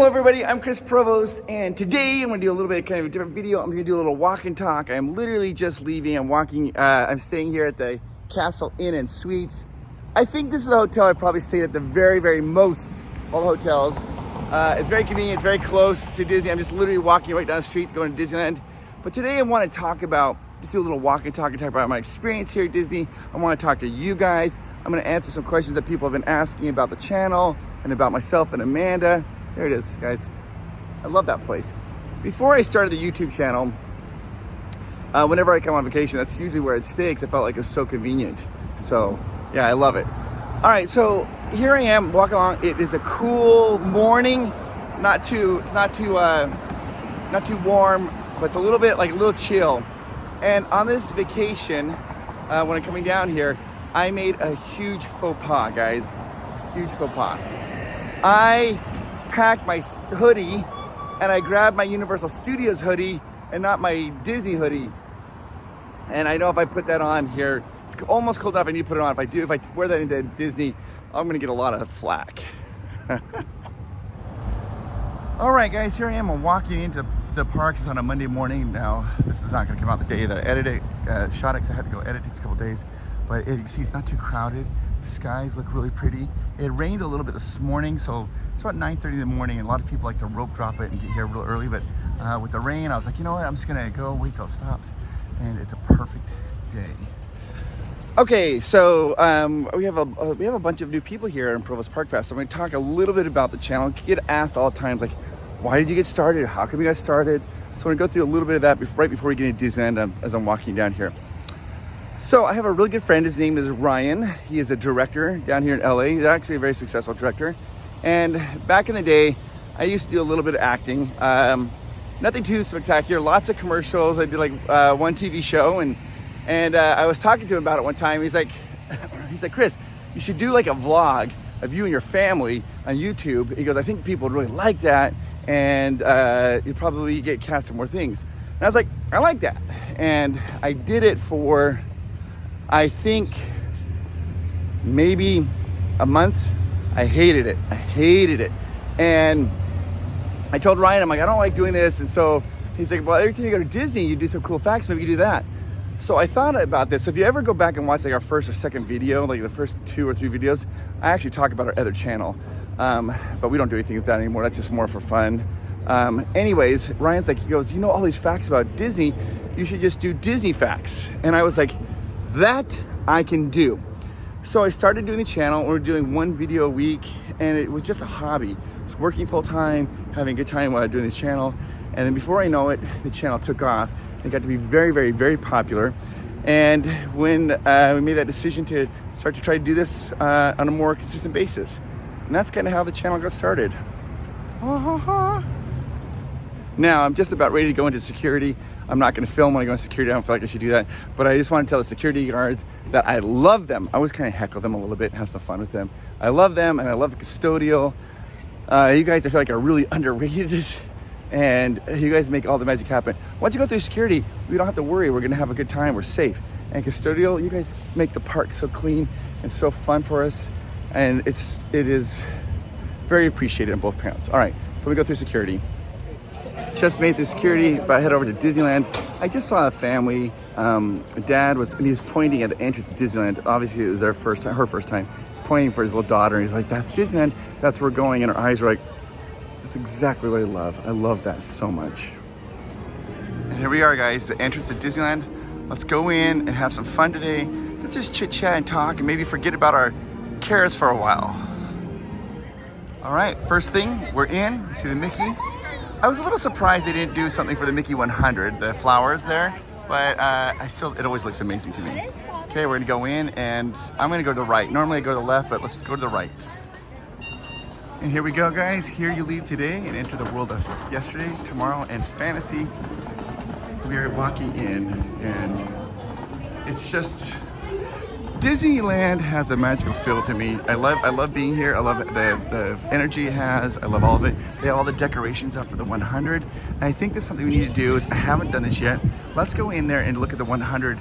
Hello everybody, I'm Chris Provost, and today I'm going to do a little bit of kind of a different video. I'm going to do a little walk and talk. I'm literally just leaving. I'm staying here at the Castle Inn and Suites. I think this is the hotel I probably stayed at the very most of all the hotels. It's very convenient, it's very close to Disney. I'm just literally walking right down the street going to Disneyland. But today I want to talk about, just do a little walk and talk about my experience here at Disney. I want to talk to you guys. I'm going to answer some questions that people have been asking about the channel and about myself and Amanda. There it is, guys. I love that place. Before I started the YouTube channel, whenever I come on vacation, that's usually where I'd stay because I felt like it was so convenient. So, yeah, I love it. All right, so here I am walking along. It is a cool morning. It's not too warm, but it's a little bit like a little chill. And on this vacation, when I'm coming down here, I made a huge faux pas, guys. Huge faux pas. I packed my hoodie and I grabbed my Universal Studios hoodie and not my Disney hoodie. And I know if I put that on here, it's almost cold enough I need to put it on. If I wear that into Disney, I'm gonna get a lot of flack. All right, guys, here I am. I'm walking into the parks. It's on a Monday morning now. This is not gonna come out the day that I edit it, shot it, because I had to go edit. It takes a couple days. But you can see it's not too crowded. The skies look really pretty. It rained a little bit this morning, so it's about 9:30 in the morning, and a lot of people like to rope drop it and get here real early, but with the rain, I was like, you know what, I'm just gonna go wait till it stops, and it's a perfect day. Okay, so we have a bunch of new people here in Provost Park Pass, so I'm gonna talk a little bit about the channel. I get asked all the time, like, why did you get started? How come you got started? So I'm gonna go through a little bit of that right before we get into Disneyland as I'm walking down here. So I have a really good friend. His name is Ryan. He is a director down here in LA. He's actually a very successful director. And back in the day, I used to do a little bit of acting. Nothing too spectacular. Lots of commercials. I did like one TV show, and I was talking to him about it one time. He's like, Chris, you should do like a vlog of you and your family on YouTube. He goes, I think people would really like that, and you'd probably get cast in more things. And I was like, I like that. And I did it for, I think, maybe a month. I hated it. And I told Ryan, I'm like, I don't like doing this. And so he's like, well, every time you go to Disney, you do some cool facts, maybe you do that. So I thought about this. So if you ever go back and watch like our first or second video, like the first 2 or 3 videos, I actually talk about our other channel. But we don't do anything with that anymore. That's just more for fun. Anyways, Ryan's like, he goes, you know all these facts about Disney, you should just do Disney facts. And I was like, that I can do. So I started doing the channel. We were doing 1 video a week, and it was just a hobby. I was working full time, having a good time while doing this channel. And then before I know it, the channel took off. It got to be very popular. And when we made that decision to start to try to do this on a more consistent basis. And that's kind of how the channel got started. Now I'm just about ready to go into security. I'm not going to film when I go into security. I don't feel like I should do that. But I just want to tell the security guards that I love them. I always kind of heckle them a little bit and have some fun with them. I love them, and I love the custodial. You guys, I feel like, are really underrated. And you guys make all the magic happen. Once you go through security, we don't have to worry. We're going to have a good time. We're safe. And custodial, you guys make the park so clean and so fun for us. And it is very appreciated on both parents. All right, so we go through security. Just made through security, but I head over to Disneyland. I just saw a family. Dad was pointing at the entrance to Disneyland. Obviously, it was her first time. He's pointing for his little daughter, and he's like, that's Disneyland. That's where we're going. And her eyes are like, that's exactly what I love. I love that so much. And here we are, guys, the entrance to Disneyland. Let's go in and have some fun today. Let's just chit chat and talk and maybe forget about our cares for a while. All right, first thing, we're in. You see the Mickey. I was a little surprised they didn't do something for the Mickey 100, the flowers there, but it always looks amazing to me. Okay, we're gonna go in, and I'm gonna go to the right. Normally I go to the left, but let's go to the right. And here we go, guys. Here you leave today and enter the world of yesterday, tomorrow, and fantasy. We are walking in, and it's just, Disneyland has a magical feel to me. I love being here. I love the energy it has. I love all of it. They have all the decorations up for the 100. And I think that's something we need to do. I haven't done this yet. Let's go in there and look at the 100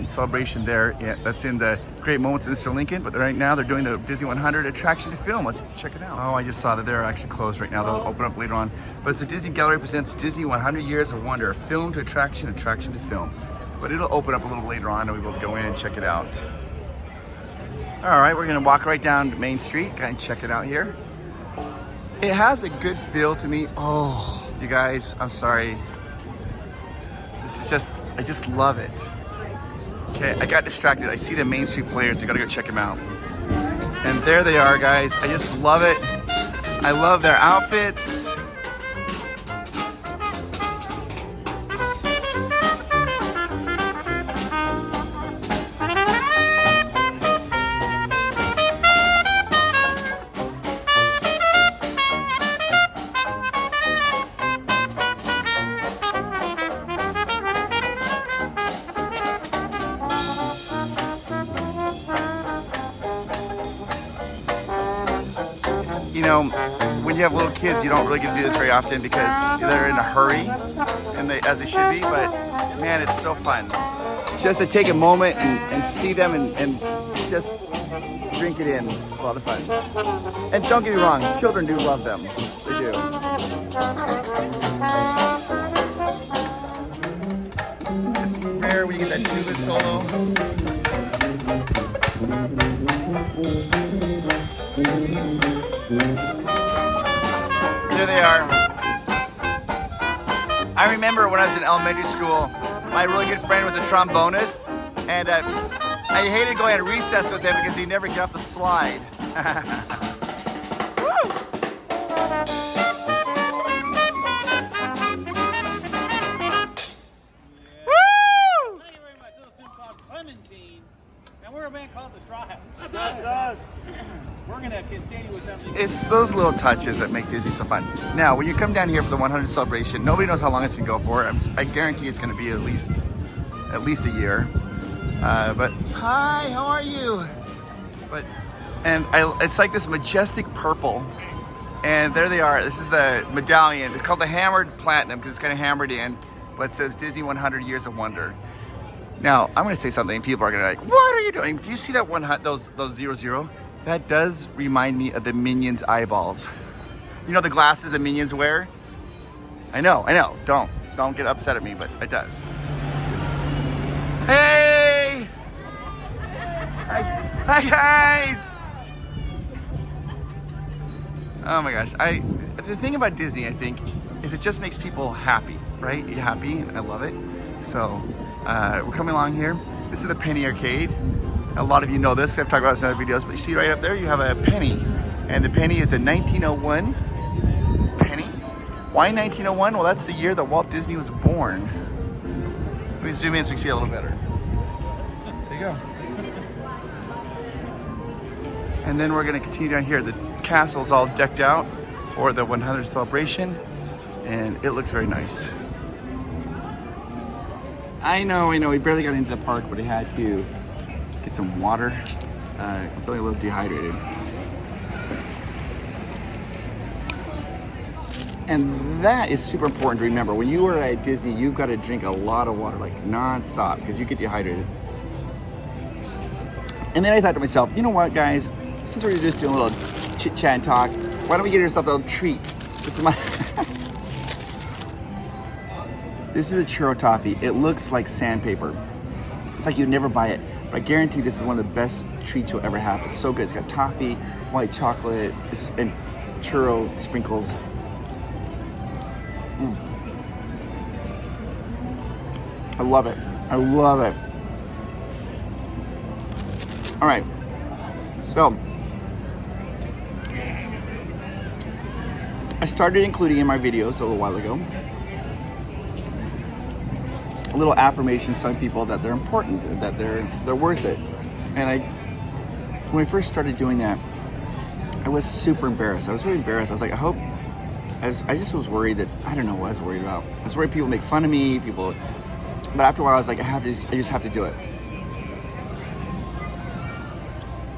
celebration there. Yeah, that's in the Great Moments in Mr. Lincoln, but right now they're doing the Disney 100 attraction to film. Let's check it out. Oh, I just saw that they're actually closed right now. They'll open up later on. But it's the Disney Gallery presents Disney 100 Years of Wonder, film to attraction, attraction to film. But it'll open up a little later on and we'll be able to go in and check it out. All right, we're gonna walk right down Main Street, kind of check it out here. It has a good feel to me. Oh, you guys, I'm sorry. This is just, I just love it. Okay, I got distracted. I see the Main Street players. I gotta go check them out. And there they are, guys. I just love it. I love their outfits. You know, when you have little kids, you don't really get to do this very often because they're in a hurry, and as they should be, but man, it's so fun. Just to take a moment and see them and just drink it in. It's a lot of fun. And don't get me wrong, children do love them. They do. It's rare when you get that tuba solo. There they are. I remember when I was in elementary school, my really good friend was a trombonist, and I hated going at recess with him because he never got off the slide. Woo! Woo! Thank you very much. Little tune called Clementine, and we're a band called the Straw Hats. That's us. We're gonna continue with something. It's those little touches that make Disney so fun. Now, when you come down here for the 100 celebration, nobody knows how long it's gonna go for. I guarantee it's gonna be at least a year. But hi, how are you? It's like this majestic purple, and there they are. This is the medallion. It's called the Hammered Platinum because it's kind of hammered in, but it says Disney 100 Years of Wonder. Now, I'm gonna say something. People are gonna be like, "What are you doing? Do you see that those 00?" That does remind me of the Minions eyeballs. You know the glasses the Minions wear? I know. Don't get upset at me, but it does. Hey! Hi guys! Oh my gosh, the thing about Disney, I think, is it just makes people happy, right? You're happy, and I love it. So, we're coming along here. This is the Penny Arcade. A lot of you know this, I've talked about this in other videos, but you see right up there, you have a penny. And the penny is a 1901 penny. Why 1901? Well, that's the year that Walt Disney was born. Let me zoom in so you can see a little better. There you go. And then we're gonna continue down here. The castle's all decked out for the 100th celebration, and it looks very nice. I know, we barely got into the park, but we had to get some water. I'm feeling a little dehydrated. And that is super important to remember. When you are at Disney, you've got to drink a lot of water, like non-stop, because you get dehydrated. And then I thought to myself, you know what, guys? Since we're just doing a little chit-chat and talk, why don't we get ourselves a little treat? This is my... This is a churro toffee. It looks like sandpaper. It's like you'd never buy it. But I guarantee this is one of the best treats you'll ever have. It's so good. It's got toffee, white chocolate, and churro sprinkles. I love it. I love it. All right. So, I started including in my videos a little while ago little affirmations telling people that they're important, that they're worth it. And when I first started doing that, I was super embarrassed. I was really embarrassed. I was like, I just was worried that, I don't know what I was worried about. I was worried people make fun of me, but after a while I was like, I just have to do it.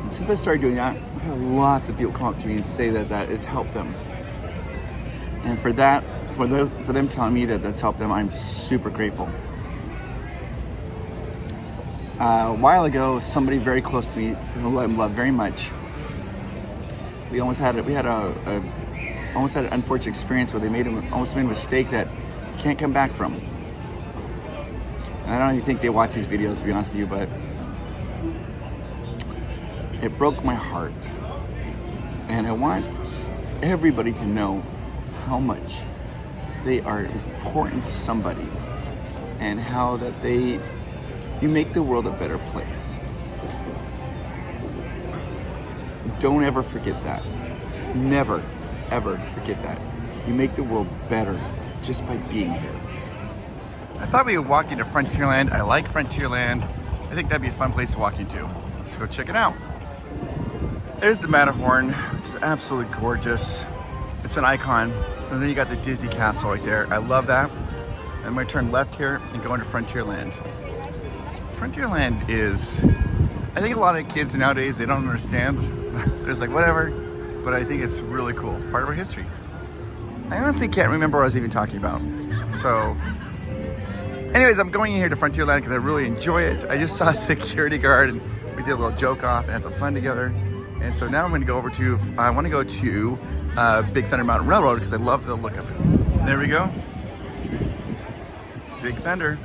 And since I started doing that, I had lots of people come up to me and say that it's helped them. And for that, for them telling me that that's helped them, I'm super grateful. A while ago, somebody very close to me, who I love very much, we almost had an unfortunate experience where they almost made a mistake that you can't come back from. And I don't even think they watch these videos, to be honest with you, but it broke my heart. And I want everybody to know how much they are important to somebody and how that you make the world a better place. Don't ever forget that. Never, ever forget that. You make the world better just by being here. I thought we would walk into Frontierland. I like Frontierland. I think that'd be a fun place to walk into. Let's go check it out. There's the Matterhorn, which is absolutely gorgeous. It's an icon. And then you got the Disney Castle right there. I love that. I'm gonna turn left here and go into Frontierland. Frontierland is, I think a lot of kids nowadays, they don't understand. They're just like, whatever. But I think it's really cool. It's part of our history. I honestly can't remember what I was even talking about. So, anyways, I'm going in here to Frontierland because I really enjoy it. I just saw a security guard and we did a little joke off and had some fun together. And so now I'm gonna go over to, I wanna go to Big Thunder Mountain Railroad because I love the look of it. There we go. Big Thunder.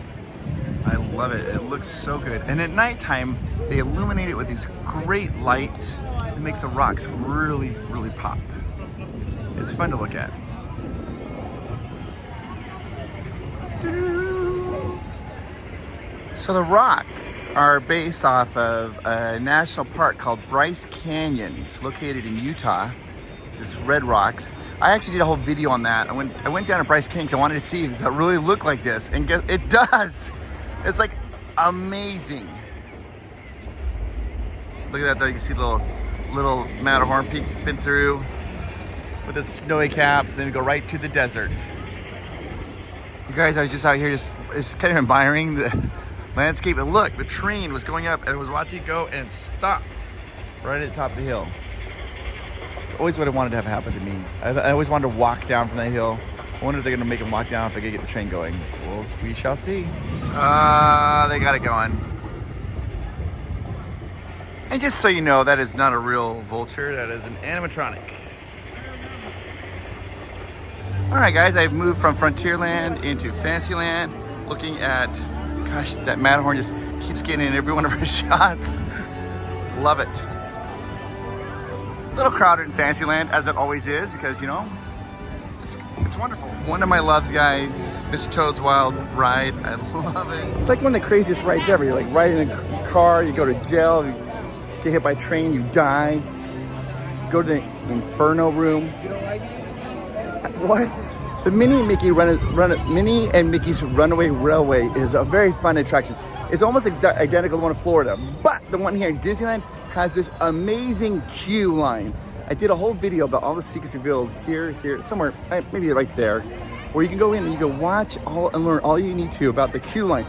I love it. It looks so good. And at nighttime, they illuminate it with these great lights. It makes the rocks really, really pop. It's fun to look at. So the rocks are based off of a national park called Bryce Canyon. It's located in Utah. It's this red rocks. I actually did a whole video on that. I went down to Bryce Canyon because I wanted to see if it really looked like this, and it does. It's like amazing. Look at that though. You can see the little Matterhorn peeking through with the snowy caps, and then go right to the desert. You guys, I was just out here just kind of admiring the landscape. And look, the train was going up and I was watching it go and stopped right at the top of the hill. It's always what I wanted to have happen to me. I always wanted to walk down from that hill. I wonder if they're gonna make him walk down if I could get the train going. Well, we shall see. They got it going. And just so you know, that is not a real vulture, that is an animatronic. All right, guys, I've moved from Frontierland into Fantasyland, looking at, gosh, that Matterhorn just keeps getting in every one of our shots. Love it. A little crowded in Fantasyland, as it always is, because, you know, it's wonderful. One of my loves, guys, Mr. Toad's Wild Ride. I love it. It's like one of the craziest rides ever. You're like riding in a car, you go to jail, you get hit by a train, you die. Go to the Inferno room. What? The Minnie and Mickey's Runaway Railway is a very fun attraction. It's almost identical to the one in Florida, but the one here in Disneyland has this amazing queue line. I did a whole video about all the secrets revealed here, somewhere, maybe right there, where you can go in and you can watch and learn all you need to about the queue line.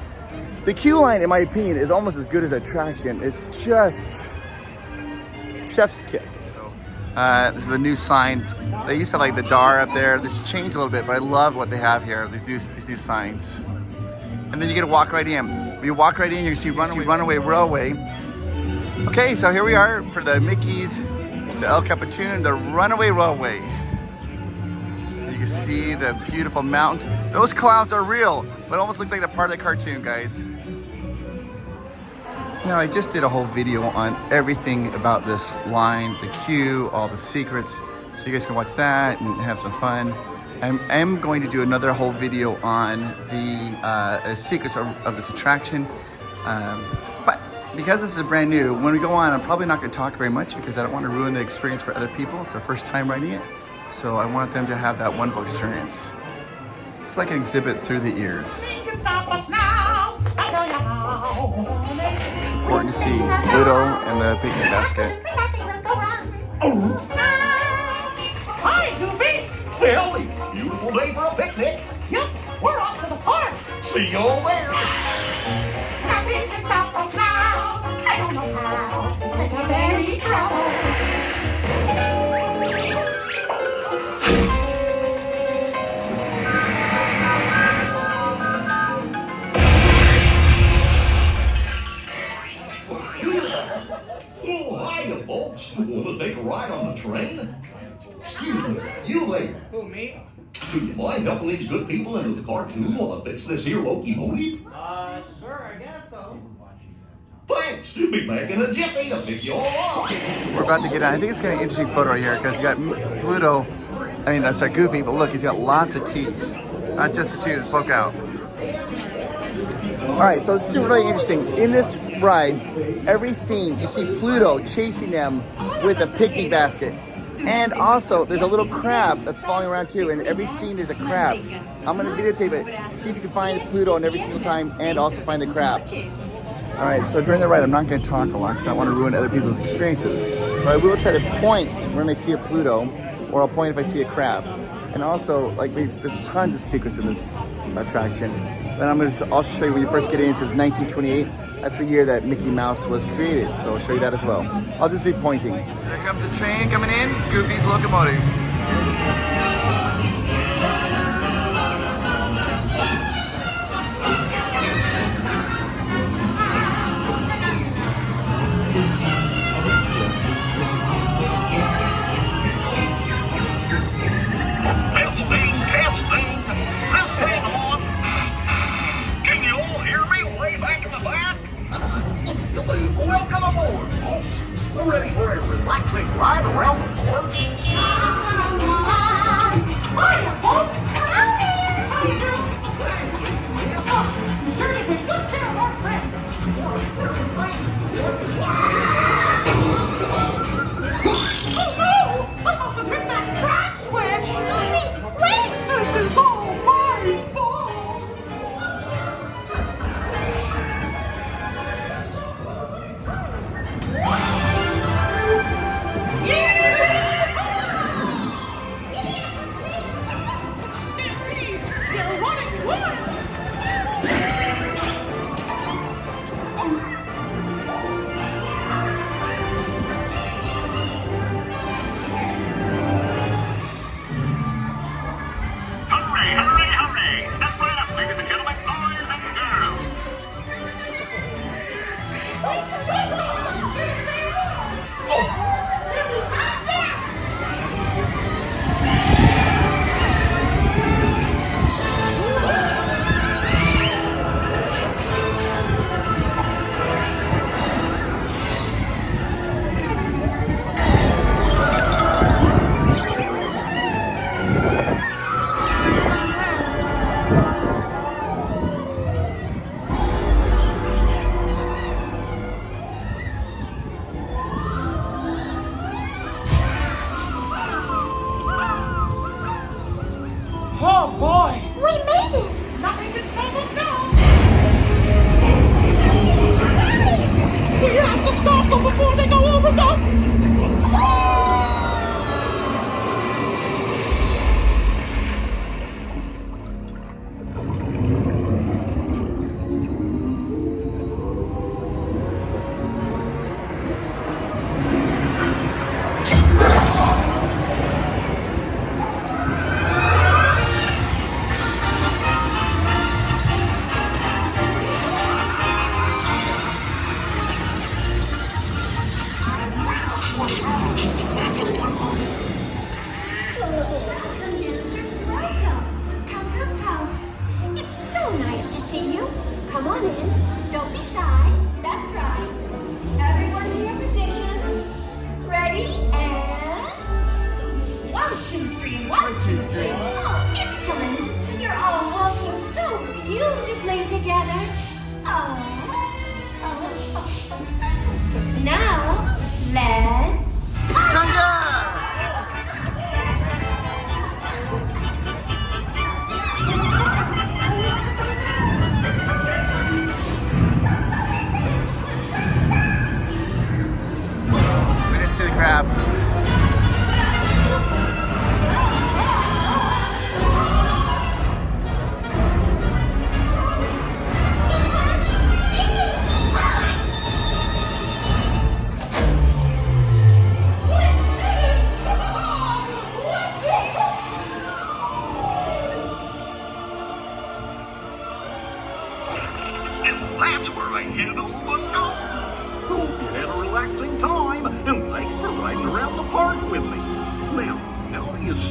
The queue line, in my opinion, is almost as good as an attraction. It's just chef's kiss. This is the new sign. They used to have like the Dar up there. This changed a little bit, but I love what they have here. These new signs. And then you get to walk right in. When you walk right in, you can see Runaway Railway. Okay, so here we are for the Mickey's, the El Capitan, the Runaway Railway. You can see the beautiful mountains. Those clouds are real, but it almost looks like they're part of the cartoon, guys. Now, I just did a whole video on everything about this line, the queue, all the secrets, so you guys can watch that and have some fun. I am going to do another whole video on the secrets of this attraction, but because this is brand new, when we go on, I'm probably not going to talk very much because I don't want to ruin the experience for other people. It's their first time riding it, so I want them to have that wonderful experience. It's like an exhibit through the ears. It's important to see Pluto and the picnic basket. Hi, Goofy! Well, a beautiful day for a picnic. Yep, we're off to the park. See you all there. Nothing can stop us now. I don't know how. We're in very trouble. Do you mind helping these good people into the cartoon while I fix this here locomotive? Sure, I guess so. Thanks. Be back in a jiffy to pick you all up. We're about to get on. I think it's kind of an interesting photo right here because you got Pluto. I mean, that's Goofy, but look, he's got lots of teeth. Not just the teeth that poke out. All right, so it's really interesting. In this ride, every scene, you see Pluto chasing them with a picnic basket. And also, there's a little crab that's following around too. And every scene, there's a crab. I'm gonna videotape it. See if you can find Pluto in every single time and also find the crabs. All right, so during the ride, I'm not gonna talk a lot because I don't want to ruin other people's experiences. But I will try to point when I see a Pluto, or I'll point if I see a crab. And also, like, there's tons of secrets in this attraction. And I'm going to also show you when you first get in, it says 1928. That's the year that Mickey Mouse was created, so I'll show you that as well. I'll just be pointing. There comes the train coming in, Goofy's locomotive. Welcome aboard, folks. We're ready for a relaxing ride around the park. Hiya, folks. You're taking good care of our friends. Oh no! I must have hit that track switch. Wait! This is all my fault.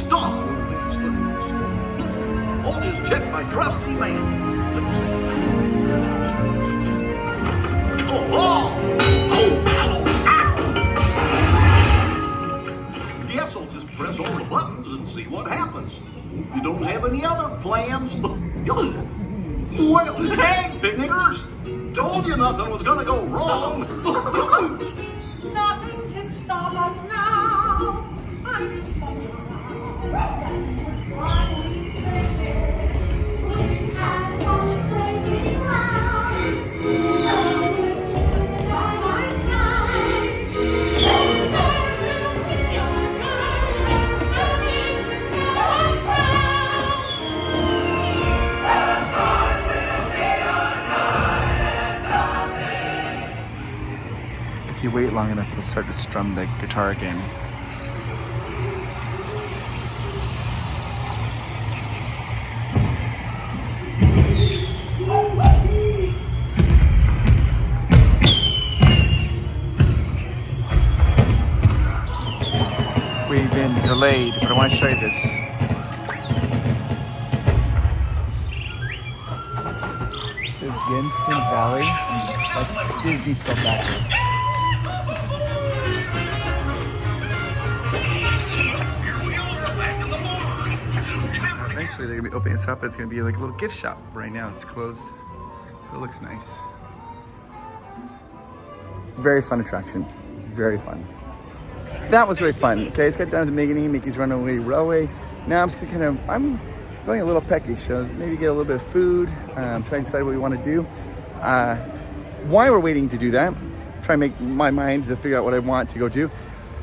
Stop all these things. checked by trusty man. Guess I'll just press all the buttons and see what happens. You don't have any other plans? Well, hey, picnickers! Told you nothing was gonna go wrong. Nothing can stop us now. I'm so proud. We had one crazy ride. By my side. This stars will be your guide. Nothing can stop us now. The stars will be our guide. If you wait long enough, you'll start to strum the guitar again. We've been delayed, but I want to show you this. This is Hansen Valley. That's Disney spelled backwards. Eventually they're gonna be opening this up. It's gonna be like a little gift shop. Right now it's closed. It looks nice. Very fun attraction. Very fun. That was really fun. Okay, let's get down to Mickey's Runaway Railway. Now I'm just gonna I'm feeling a little peckish, so maybe get a little bit of food. Try to decide what we want to do. While we're waiting to do that, try and make my mind to figure out what I want to go do.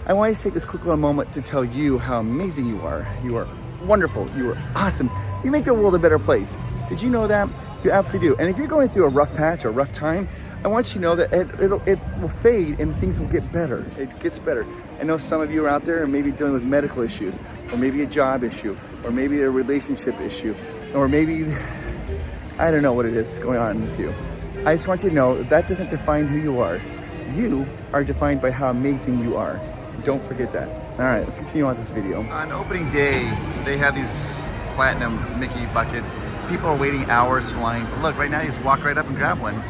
I want to take this quick little moment to tell you how amazing you are. You are wonderful. You are awesome. You make the world a better place. Did you know that? You absolutely do. And if you're going through a rough patch or a rough time, I want you to know that it will fade and things will get better. It gets better. I know some of you are out there and maybe dealing with medical issues, or maybe a job issue, or maybe a relationship issue, or maybe, I don't know what it is going on with you. I just want you to know that doesn't define who you are. You are defined by how amazing you are. Don't forget that. All right, let's continue on with this video. On opening day, they have these platinum Mickey buckets. People are waiting hours for line. But look, right now you just walk right up and grab one.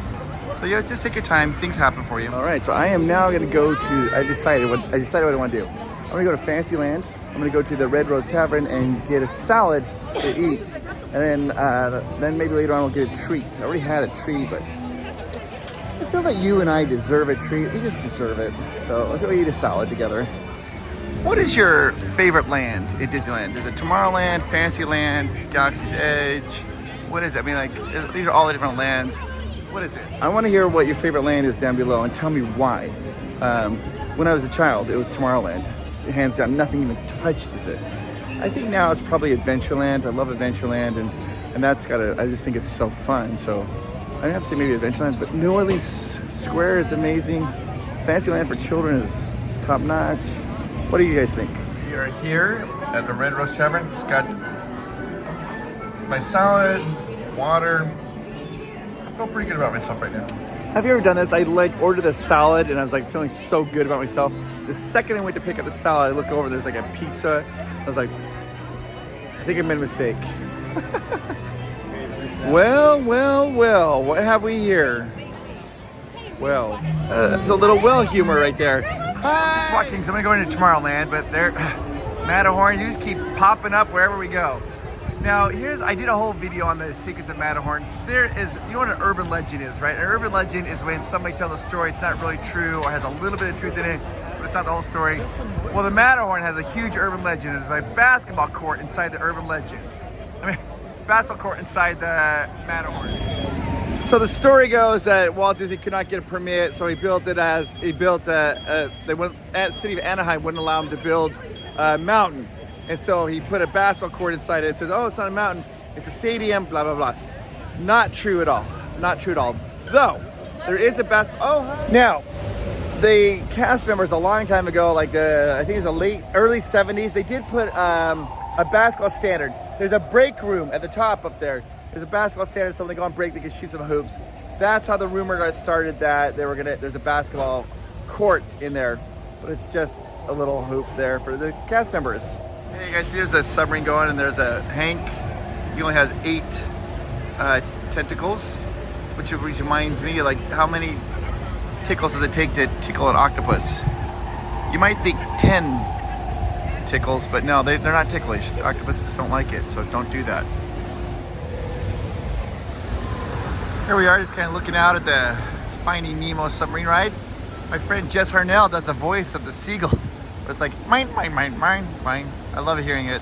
So yeah, just take your time. Things happen for you. All right, so I am now gonna go to, I decided what I want to do. I'm gonna go to Fantasyland. I'm gonna go to the Red Rose Tavern and get a salad to eat. And then maybe later on I'll get a treat. I already had a treat, but I feel that you and I deserve a treat. We just deserve it. So let's go eat a salad together. What is your favorite land in Disneyland? Is it Tomorrowland, Fantasyland, Galaxy's Edge? What is it? I mean, like, these are all the different lands. What is it? I want to hear what your favorite land is down below and tell me why. When I was a child, it was Tomorrowland. Hands down, nothing even touches it. I think now it's probably Adventureland. I love Adventureland, and that's got I just think it's so fun. So I have to say maybe Adventureland, but New Orleans Square is amazing. Fantasyland for children is top notch. What do you guys think? We are here at the Red Rose Tavern. It's got my salad, water. I feel pretty good about myself right now. Have you ever done this? I ordered a salad and I was feeling so good about myself. The second I went to pick up the salad, I look over, there's a pizza. I was like, I think I made a mistake. Well, what have we here? Well, there's a little well humor right there. Hi. Just walking, so I'm gonna go into Tomorrowland, but there, Matterhorn, you just keep popping up wherever we go. Now, I did a whole video on the secrets of Matterhorn. There is, you know what an urban legend is, right? An urban legend is when somebody tells a story, it's not really true or has a little bit of truth in it, but it's not the whole story. Well, the Matterhorn has a huge urban legend. There's a basketball court inside the urban legend. Basketball court inside the Matterhorn. So the story goes that Walt Disney could not get a permit, so he built the city of Anaheim wouldn't allow him to build a mountain. And so he put a basketball court inside it and said, oh, it's not a mountain, it's a stadium, blah, blah, blah. Not true at all. Not true at all. Though, there is a basketball. Oh, now, the cast members a long time ago, I think it was the early 70s, they did put a basketball standard. There's a break room at the top up there. There's a basketball standard, so when they go on break, they can shoot some hoops. That's how the rumor got started that there's a basketball court in there, but it's just a little hoop there for the cast members. Hey, you guys see there's a submarine going and there's a Hank He only has 8 tentacles, which reminds me, like, how many tickles does it take to tickle an octopus? You might think 10 tickles, but no, they're not ticklish. Octopuses don't like it, so don't do that. Here we are, just kind of looking out at the Finding Nemo submarine ride. My friend Jess Harnell does the voice of the seagull. It's like, mine, mine, mine, mine, mine. I love hearing it.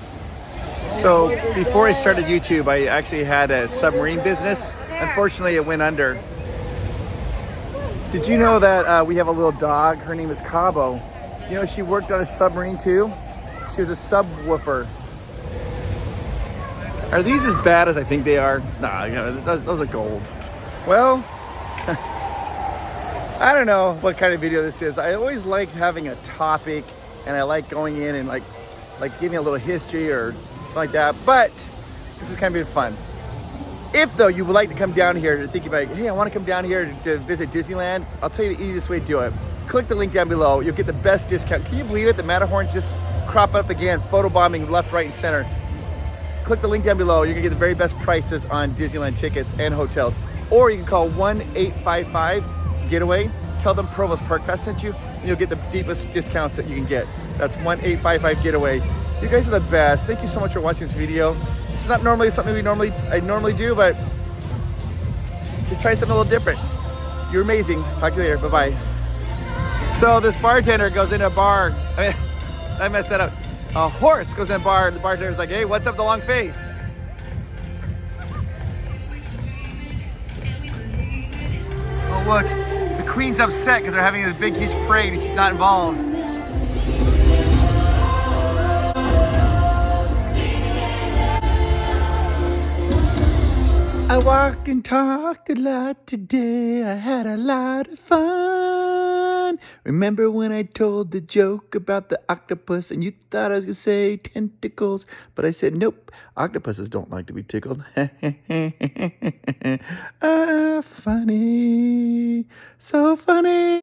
So before I started YouTube, I actually had a submarine business. Unfortunately, it went under. Did you know that we have a little dog? Her name is Cabo. You know, she worked on a submarine too. She was a subwoofer. Are these as bad as I think they are? Nah, you know, those are gold. Well, I don't know what kind of video this is. I always like having a topic, and I like going in and like giving a little history or something like that. But this is kind of fun. If though you would like to come down here to think about, hey, I want to come down here to visit Disneyland, I'll tell you the easiest way to do it. Click the link down below. You'll get the best discount. Can you believe it? The Matterhorns just crop up again, photobombing left, right, and center. Click the link down below. You're gonna get the very best prices on Disneyland tickets and hotels. Or you can call 1-855-GETAWAY. Tell them Provost Park Pass sent you, and you'll get the deepest discounts that you can get. That's 1-855-GETAWAY. You guys are the best. Thank you so much for watching this video. It's not normally something I normally do, but just try something a little different. You're amazing. Talk to you later. Bye-bye. So this bartender goes into a bar. I messed that up. A horse goes in a bar, and the bartender's like, hey, what's up with the long face? Oh, look. The queen's upset because they're having this big, huge parade and she's not involved. I walked and talked a lot today. I had a lot of fun. Remember when I told the joke about the octopus and you thought I was going to say tentacles? But I said, nope, octopuses don't like to be tickled. Funny. So funny.